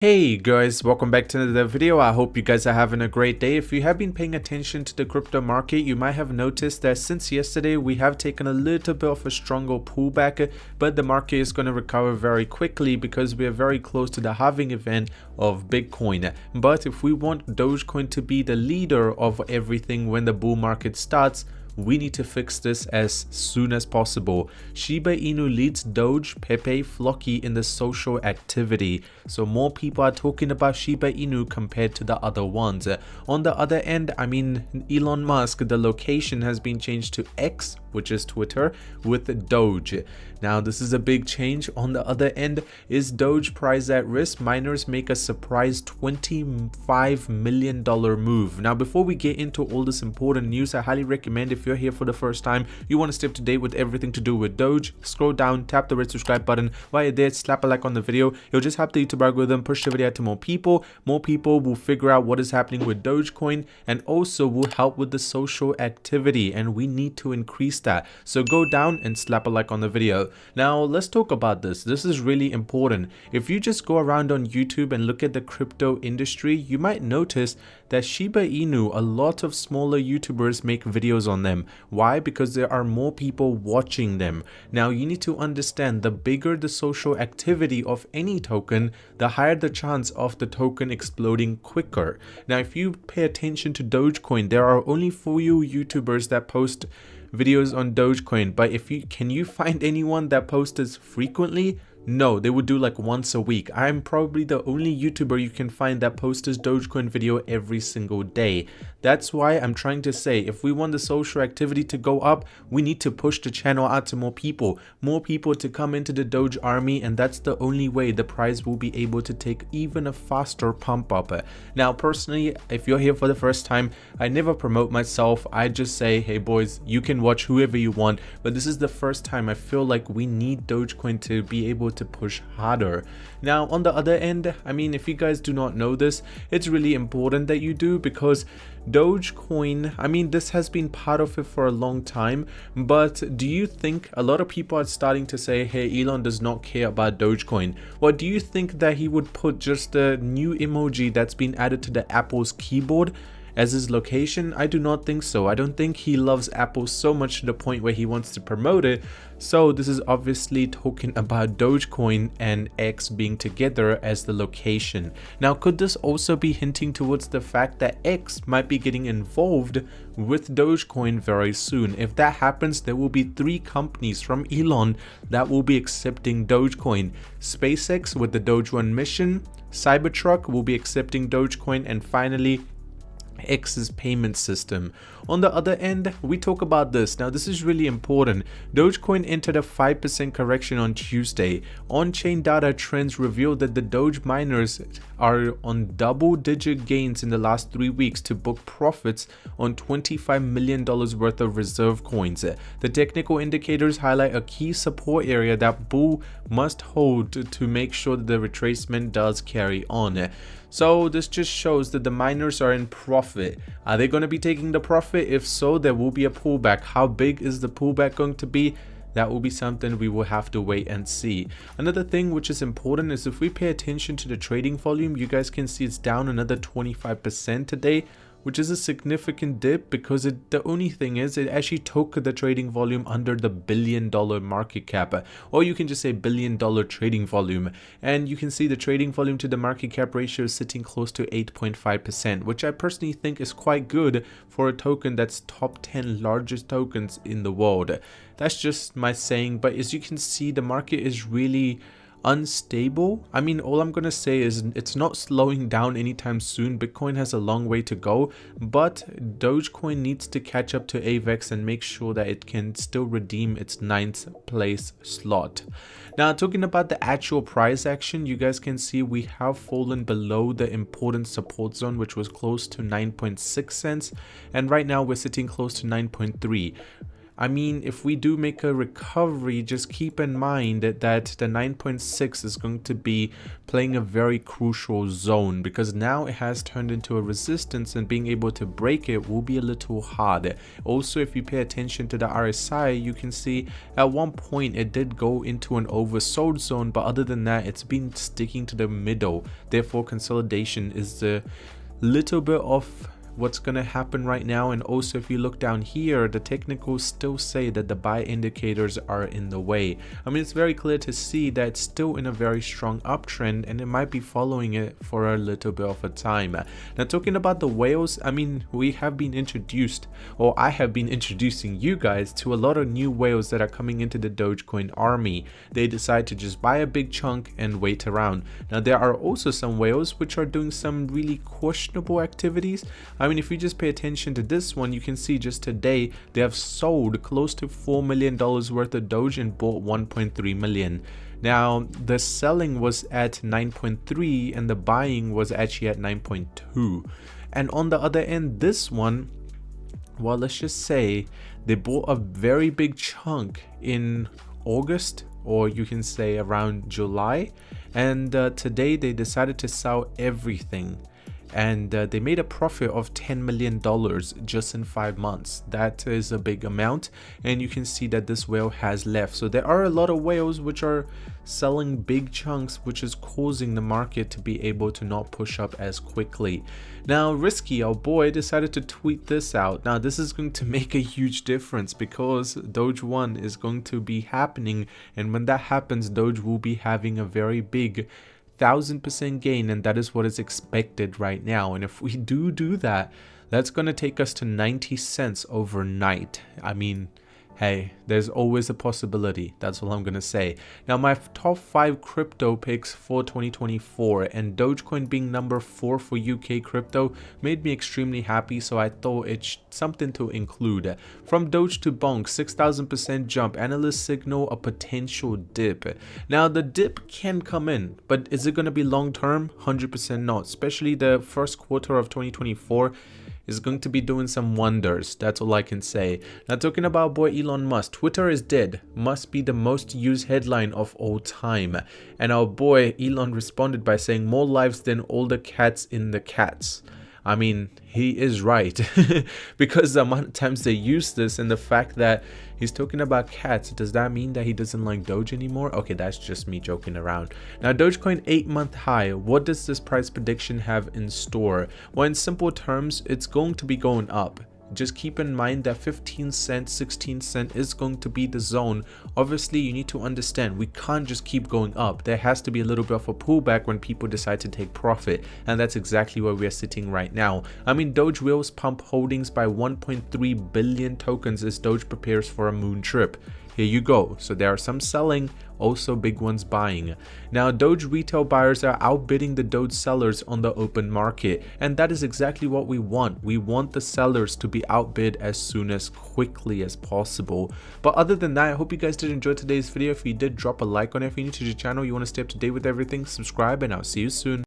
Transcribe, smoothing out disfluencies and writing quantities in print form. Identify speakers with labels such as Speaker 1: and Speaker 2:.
Speaker 1: Hey guys, welcome back to another video. I hope you guys are having a great day. If you have been paying attention to the crypto market, you might have noticed that since yesterday we have taken a little bit of a stronger pullback, but the market is going to recover very quickly because we are very close to the halving event of Bitcoin. But if we want Dogecoin to be the leader of everything when the bull market starts, we need to fix this as soon as possible. Shiba Inu leads Doge, Pepe, Flocky in the social activity. So more people are talking about Shiba Inu compared to the other ones. On the other end, Elon Musk, the location has been changed to X, which is Twitter, with Doge. Now this is a big change. On the other end, is Doge price at risk? Miners make a surprise $25 million move. Now before we get into all this important news, I highly recommend, if you're here for the first time, you want to stay up to date with everything to do with Doge, scroll down, tap the red subscribe button. While you're there, slap a like on the video. You'll just help the YouTube algorithm push the video out to more people. More people will figure out what is happening with Dogecoin, and also will help with the social activity, and we need to increase that. So go down and slap a like on the video. Now let's talk about this. This is really important. If you just go around on YouTube and look at the crypto industry, you might notice that Shiba Inu, a lot of smaller YouTubers make videos on them. Why? Because there are more people watching them. Now you need to understand, the bigger the social activity of any token, the higher the chance of the token exploding quicker. Now if you pay attention to Dogecoin, there are only few YouTubers that post videos on Dogecoin, but can you find anyone that posts this frequently? No, they would do like once a week. I'm probably the only YouTuber you can find that posts this Dogecoin video every single day. That's why I'm trying to say, if we want the social activity to go up, we need to push the channel out to more people to come into the Doge army, and that's the only way the price will be able to take even a faster pump up. Now personally, if you're here for the first time, I never promote myself. I just say, hey boys, you can watch whoever you want, but this is the first time I feel like we need Dogecoin to be able to push harder. Now on the other end, if you guys do not know this, it's really important that you do, because Dogecoin, this has been part of it for a long time, but do you think a lot of people are starting to say, hey, Elon does not care about Dogecoin? Well, do you think that he would put just the new emoji that's been added to the Apple's keyboard as his location? I do not think so. I don't think he loves Apple so much to the point where he wants to promote it. So this is obviously talking about Dogecoin and X being together as the location. Now could this also be hinting towards the fact that X might be getting involved with Dogecoin very soon? If that happens, there will be 3 companies from Elon that will be accepting Dogecoin. SPACEX with the Doge 1 mission, Cybertruck will be accepting Dogecoin, and finally X's payment system. On the other end, we talk about this. Now this is really important. Dogecoin entered a 5% correction on Tuesday. On-chain data trends revealed that the Doge miners are on double-digit gains in the last 3 weeks to book profits on $25 million worth of reserve coins. The technical indicators highlight a key support area that bull must hold to make sure that the retracement does carry on. So this just shows that the miners are in profit. Are they going to be taking the profit? If so, there will be a pullback. How big is the pullback going to be? That will be something we will have to wait and see. Another thing which is important is, if we pay attention to the trading volume, you guys can see it's down another 25% today, which is a significant dip, because the only thing is, it actually took the trading volume under the $1 billion market cap, or you can just say $1 billion trading volume, and you can see the trading volume to the market cap ratio is sitting close to 8.5%, which I personally think is quite good for a token that's top 10 largest tokens in the world. That's just my saying, but as you can see, the market is really unstable. All I'm gonna say is it's not slowing down anytime soon. Bitcoin has a long way to go, but Dogecoin needs to catch up to AVAX and make sure that it can still redeem its 9th place slot. Now talking about the actual price action, you guys can see we have fallen below the important support zone, which was close to 9.6 cents, and right now we're sitting close to 9.3. I mean, if we do make a recovery, just keep in mind that the 9.6 is going to be playing a very crucial zone, because now it has turned into a resistance and being able to break it will be a little hard. Also, if you pay attention to the RSI, you can see at one point it did go into an oversold zone, but other than that, it's been sticking to the middle. Therefore, consolidation is the little bit of what's going to happen right now. And also, if you look down here, the technicals still say that the buy indicators are in the way. I mean, it's very clear to see that it's still in a very strong uptrend, and it might be following it for a little bit of a time. Now, talking about the whales, I mean, we have been introduced, or I have been introducing you guys to a lot of new whales that are coming into the Dogecoin army. They decide to just buy a big chunk and wait around. Now, there are also some whales which are doing some really questionable activities. I mean, if you just pay attention to this one, you can see just today they have sold close to $4 million worth of Doge and bought 1.3 million. Now, the selling was at 9.3 and the buying was actually at 9.2. And on the other end, this one, well, let's just say they bought a very big chunk in August, or you can say around July, and today they decided to sell everything. And they made a profit of $10 million just in 5 months. That is a big amount, and you can see that this whale has left. So there are a lot of whales which are selling big chunks, which is causing the market to be able to not push up as quickly. Now, Risky, our boy, decided to tweet this out. Now, this is going to make a huge difference, because Doge 1 is going to be happening, and when that happens, Doge will be having a very big 1000% gain, and that is what is expected right now. And if we do that, that's going to take us to 90 cents overnight. I mean, hey, there's always a possibility. That's all I'm going to say. Now, my top 5 crypto picks for 2024, and Dogecoin being number 4 for UK crypto made me extremely happy, so I thought it's something to include. From Doge to Bonk, 6,000% jump. Analysts signal a potential dip. Now, the dip can come in, but is it going to be long term? 100% not. Especially the first quarter of 2024 is going to be doing some wonders. That's all I can say. Now, talking about boy Elon Musk, Twitter is dead must be the most used headline of all time. And our boy Elon responded by saying, more lives than all the cats in the cats. I mean, he is right, because the amount of times they use this and the fact that he's talking about cats, does that mean that he doesn't like Doge anymore? Okay, that's just me joking around. Now, Dogecoin 8-month high. What does this price prediction have in store? Well, in simple terms, it's going to be going up. Just keep in mind that 15 cents, 16 cents is going to be the zone. Obviously, you need to understand we can't just keep going up. There has to be a little bit of a pullback when people decide to take profit, and that's exactly where we are sitting right now. I mean, Doge wills pump holdings by 1.3 billion tokens as Doge prepares for a moon trip. Here you go. So there are some selling, also big ones buying. Now, Doge retail buyers are outbidding the Doge sellers on the open market, and that is exactly what we want. We want the sellers to be outbid as soon as quickly as possible. But other than that, I hope you guys did enjoy today's video. If you did, drop a like on it. If you're new to the channel, you want to stay up to date with everything, subscribe, and I'll see you soon.